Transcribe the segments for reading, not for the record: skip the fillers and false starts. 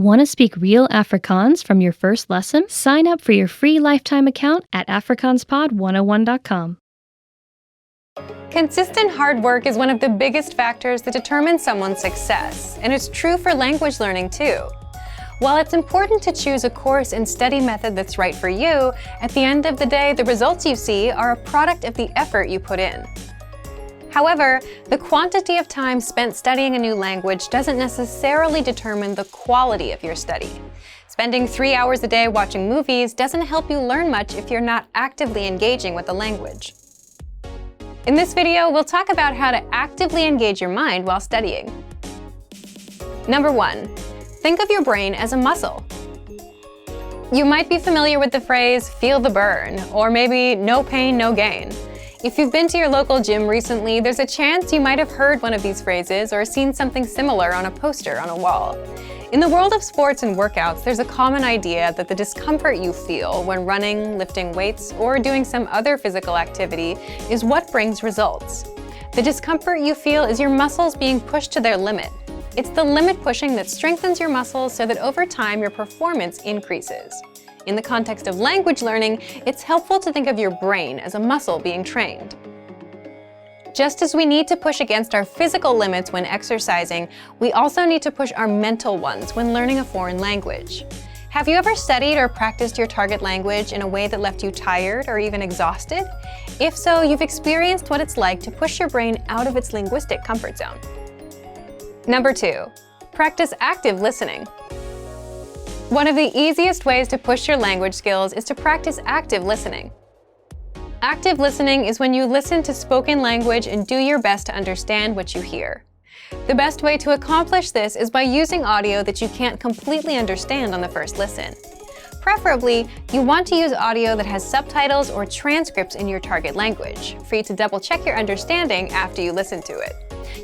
Want to speak real Afrikaans from your first lesson? Sign up for your free lifetime account at afrikaanspod101.com. Consistent hard work is one of the biggest factors that determine someone's success, and it's true for language learning too. While it's important to choose a course and study method that's right for you, at the end of the day, the results you see are a product of the effort you put in. However, the quantity of time spent studying a new language doesn't necessarily determine the quality of your study. Spending 3 hours a day watching movies doesn't help you learn much if you're not actively engaging with the language. In this video, we'll talk about how to actively engage your mind while studying. Number 1. Think of your brain as a muscle. You might be familiar with the phrase, "feel the burn," or maybe "no pain, no gain." If you've been to your local gym recently, there's a chance you might have heard one of these phrases or seen something similar on a poster on a wall. In the world of sports and workouts, there's a common idea that the discomfort you feel when running, lifting weights, or doing some other physical activity is what brings results. The discomfort you feel is your muscles being pushed to their limit. It's the limit pushing that strengthens your muscles so that over time your performance increases. In the context of language learning, it's helpful to think of your brain as a muscle being trained. Just as we need to push against our physical limits when exercising, we also need to push our mental ones when learning a foreign language. Have you ever studied or practiced your target language in a way that left you tired or even exhausted? If so, you've experienced what it's like to push your brain out of its linguistic comfort zone. Number 2. Practice active listening. One of the easiest ways to push your language skills is to practice active listening. Active listening is when you listen to spoken language and do your best to understand what you hear. The best way to accomplish this is by using audio that you can't completely understand on the first listen. Preferably, you want to use audio that has subtitles or transcripts in your target language, for you to double-check your understanding after you listen to it.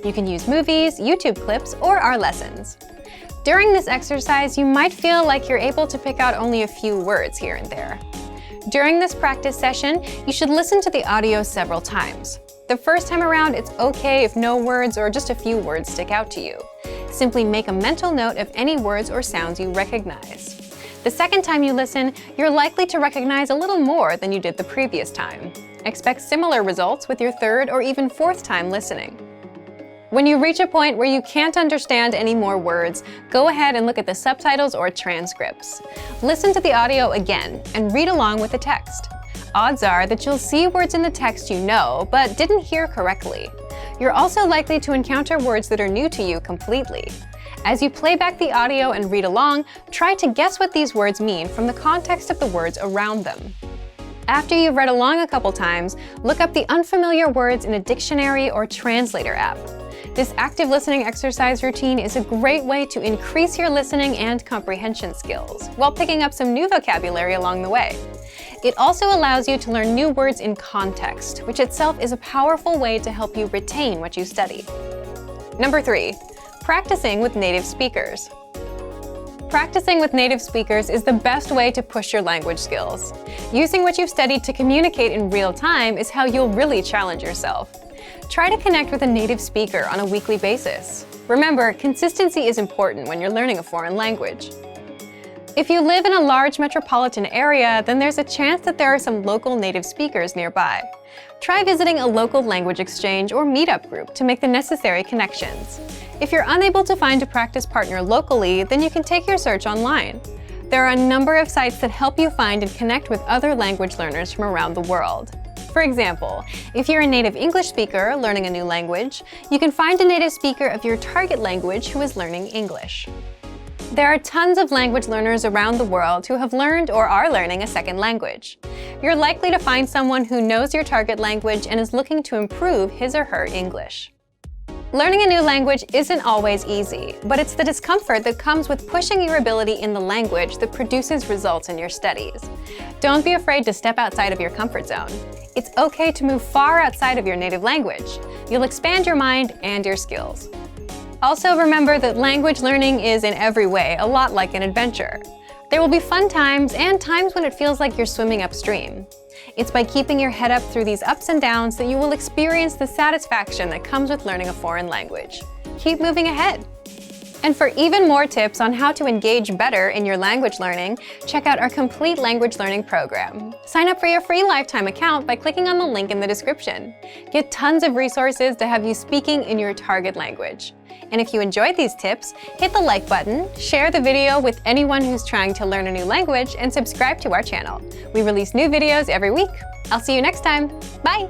You can use movies, YouTube clips, or our lessons. During this exercise, you might feel like you're able to pick out only a few words here and there. During this practice session, you should listen to the audio several times. The first time around, it's okay if no words or just a few words stick out to you. Simply make a mental note of any words or sounds you recognize. The second time you listen, you're likely to recognize a little more than you did the previous time. Expect similar results with your third or even fourth time listening. When you reach a point where you can't understand any more words, go ahead and look at the subtitles or transcripts. Listen to the audio again and read along with the text. Odds are that you'll see words in the text you know, but didn't hear correctly. You're also likely to encounter words that are new to you completely. As you play back the audio and read along, try to guess what these words mean from the context of the words around them. After you've read along a couple times, look up the unfamiliar words in a dictionary or translator app. This active listening exercise routine is a great way to increase your listening and comprehension skills, while picking up some new vocabulary along the way. It also allows you to learn new words in context, which itself is a powerful way to help you retain what you study. Number 3. Practicing with native speakers. Practicing with native speakers is the best way to push your language skills. Using what you've studied to communicate in real time is how you'll really challenge yourself. Try to connect with a native speaker on a weekly basis. Remember, consistency is important when you're learning a foreign language. If you live in a large metropolitan area, then there's a chance that there are some local native speakers nearby. Try visiting a local language exchange or meetup group to make the necessary connections. If you're unable to find a practice partner locally, then you can take your search online. There are a number of sites that help you find and connect with other language learners from around the world. For example, if you're a native English speaker learning a new language, you can find a native speaker of your target language who is learning English. There are tons of language learners around the world who have learned or are learning a second language. You're likely to find someone who knows your target language and is looking to improve his or her English. Learning a new language isn't always easy, but it's the discomfort that comes with pushing your ability in the language that produces results in your studies. Don't be afraid to step outside of your comfort zone. It's okay to move far outside of your native language. You'll expand your mind and your skills. Also remember that language learning is in every way a lot like an adventure. There will be fun times and times when it feels like you're swimming upstream. It's by keeping your head up through these ups and downs that you will experience the satisfaction that comes with learning a foreign language. Keep moving ahead. And for even more tips on how to engage better in your language learning, check out our complete language learning program. Sign up for your free lifetime account by clicking on the link in the description. Get tons of resources to have you speaking in your target language. And if you enjoyed these tips, hit the like button, share the video with anyone who's trying to learn a new language, and subscribe to our channel. We release new videos every week. I'll see you next time. Bye!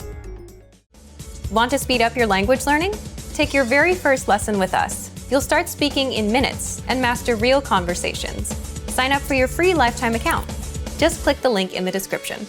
Want to speed up your language learning? Take your very first lesson with us. You'll start speaking in minutes and master real conversations. Sign up for your free lifetime account. Just click the link in the description.